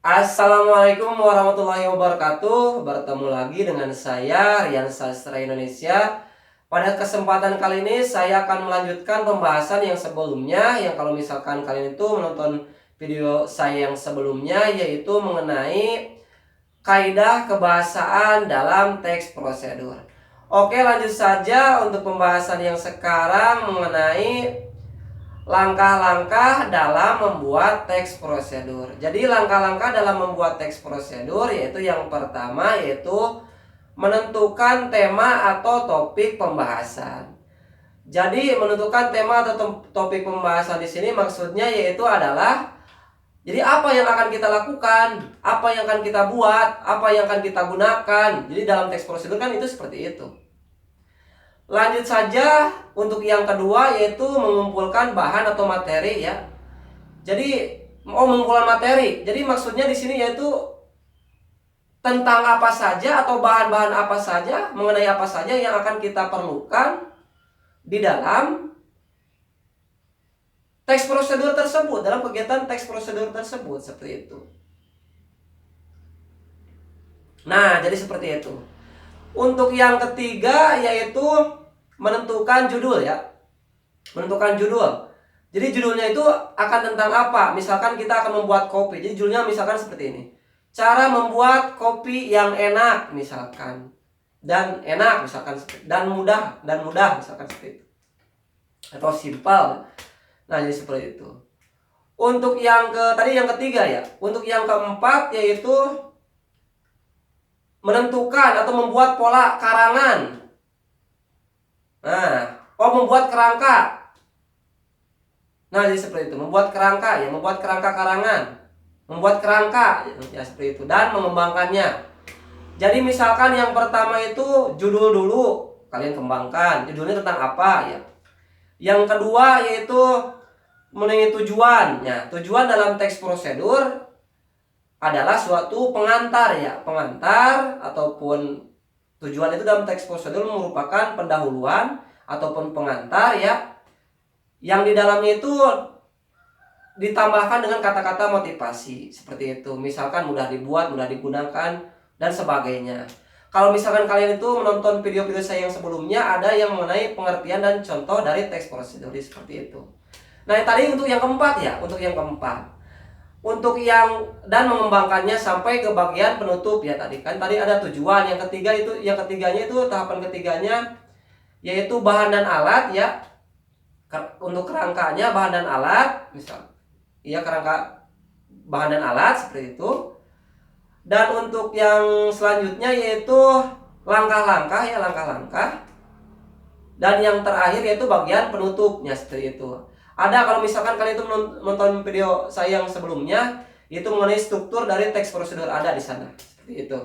Assalamualaikum warahmatullahi wabarakatuh. Bertemu lagi dengan saya Rian Sastra Indonesia. Pada kesempatan kali ini saya akan melanjutkan pembahasan yang sebelumnya. Yang kalau misalkan kalian itu menonton video saya yang sebelumnya, yaitu mengenai kaidah kebahasaan dalam teks prosedur. Oke, lanjut saja untuk pembahasan yang sekarang mengenai langkah-langkah dalam membuat teks prosedur. Jadi langkah-langkah dalam membuat teks prosedur yaitu yang pertama yaitu menentukan tema atau topik pembahasan. Jadi menentukan tema atau topik pembahasan di sini maksudnya yaitu adalah jadi apa yang akan kita lakukan, apa yang akan kita buat, apa yang akan kita gunakan. Jadi dalam teks prosedur kan itu seperti itu. Lanjut saja untuk yang kedua yaitu mengumpulkan bahan atau materi ya. Jadi mengumpulkan materi. Jadi maksudnya di sini yaitu tentang apa saja atau bahan-bahan apa saja, mengenai apa saja yang akan kita perlukan di dalam teks prosedur tersebut, dalam kegiatan teks prosedur tersebut seperti itu. Nah, jadi seperti itu. Untuk yang ketiga yaitu menentukan judul ya. Menentukan judul. Jadi judulnya itu akan tentang apa? Misalkan kita akan membuat kopi. Jadi judulnya misalkan seperti ini. Cara membuat kopi yang enak misalkan. Dan enak misalkan dan mudah misalkan seperti itu. Atau simpel. Nah, jadi seperti itu. Untuk yang tadi yang ketiga ya. Untuk yang keempat yaitu menentukan atau membuat pola karangan. Nah, membuat kerangka. Nah, jadi seperti itu, membuat kerangka ya, membuat kerangka karangan. Membuat kerangka ya seperti itu dan mengembangkannya. Jadi misalkan yang pertama itu judul dulu, kalian kembangkan. Judulnya tentang apa ya? Yang kedua yaitu mengenai tujuan. Ya, tujuan dalam teks prosedur adalah suatu pengantar ya, pengantar ataupun tujuan itu dalam teks prosedur merupakan pendahuluan ataupun pengantar ya, yang di dalamnya itu ditambahkan dengan kata-kata motivasi seperti itu. Misalkan mudah dibuat, mudah digunakan dan sebagainya. Kalau misalkan kalian itu menonton video-video saya yang sebelumnya, ada yang mengenai pengertian dan contoh dari teks prosedur seperti itu. Nah, tadi untuk yang keempat ya, untuk yang keempat. Untuk yang dan mengembangkannya sampai ke bagian penutup ya tadi kan tadi ada tujuan. Yang ketiga itu yang ketiganya itu tahapan ketiganya yaitu bahan dan alat ya. Untuk kerangkanya bahan dan alat misal ya, kerangka bahan dan alat seperti itu. Dan untuk yang selanjutnya yaitu langkah-langkah ya, langkah-langkah. Dan yang terakhir yaitu bagian penutupnya seperti itu. Ada kalau misalkan kalian itu menonton video saya yang sebelumnya, itu mengenai struktur dari teks prosedur ada di sana seperti itu.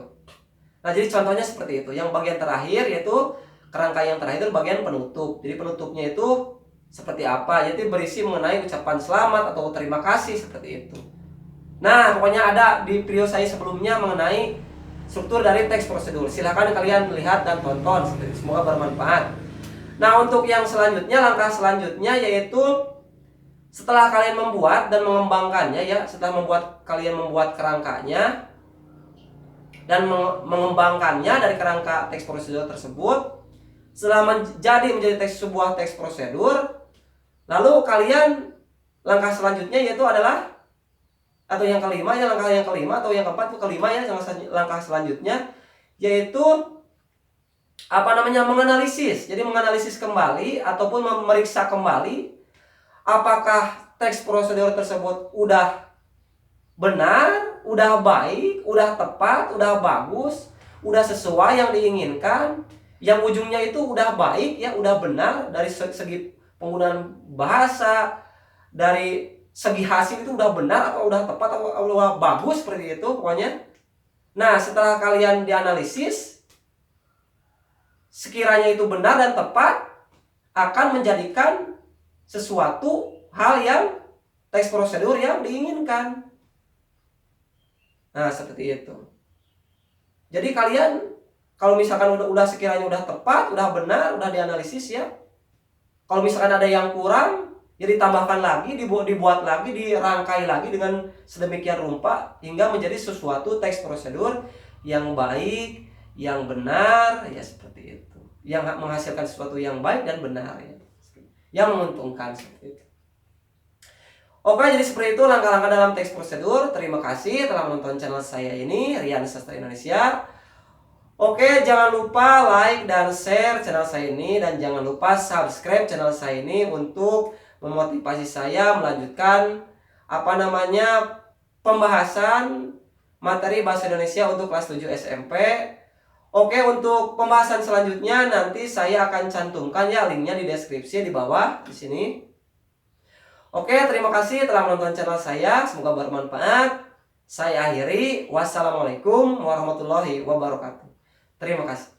Nah, jadi contohnya seperti itu. Yang bagian terakhir yaitu kerangka yang terakhir itu bagian penutup. Jadi penutupnya itu seperti apa? Jadi berisi mengenai ucapan selamat atau terima kasih seperti itu. Nah, pokoknya ada di video saya sebelumnya mengenai struktur dari teks prosedur. Silahkan kalian lihat dan tonton. Semoga bermanfaat. Nah, untuk yang selanjutnya, langkah selanjutnya yaitu setelah kalian membuat dan mengembangkannya ya, setelah kalian membuat kerangkanya dan mengembangkannya dari kerangka teks prosedur tersebut, setelah menjadi sebuah teks prosedur, lalu kalian langkah selanjutnya yaitu adalah atau yang kelima ya, langkah yang kelima atau yang keempat itu kelima ya, langkah selanjutnya yaitu menganalisis. Jadi menganalisis kembali ataupun memeriksa kembali apakah teks prosedur tersebut udah benar, udah baik, udah tepat, udah bagus, udah sesuai yang diinginkan, yang ujungnya itu udah baik ya, udah benar dari segi penggunaan bahasa, dari segi hasil itu udah benar atau udah tepat atau udah bagus seperti itu pokoknya. Nah, setelah kalian dianalisis, sekiranya itu benar dan tepat, akan menjadikan sesuatu hal yang teks prosedur yang diinginkan. Nah, seperti itu. Jadi kalian kalau misalkan udah sekiranya udah tepat, udah benar, udah dianalisis ya. Kalau misalkan ada yang kurang, Ya ditambahkan lagi, dibuat lagi, dirangkai lagi dengan sedemikian rupa hingga menjadi sesuatu teks prosedur yang baik, yang benar, ya seperti itu. Yang menghasilkan sesuatu yang baik dan benar ya. Yang menguntungkan seperti itu. Oke, jadi seperti itu langkah-langkah dalam teks prosedur. Terima kasih telah menonton channel saya ini, Rian Sastra Indonesia. Oke, jangan lupa like dan share channel saya ini, dan jangan lupa subscribe channel saya ini untuk memotivasi saya melanjutkan pembahasan materi bahasa Indonesia untuk kelas 7 SMP. Oke, untuk pembahasan selanjutnya nanti saya akan cantumkan ya linknya di deskripsi di bawah di sini. Oke, terima kasih telah menonton channel saya, semoga bermanfaat. Saya akhiri, wassalamualaikum warahmatullahi wabarakatuh. Terima kasih.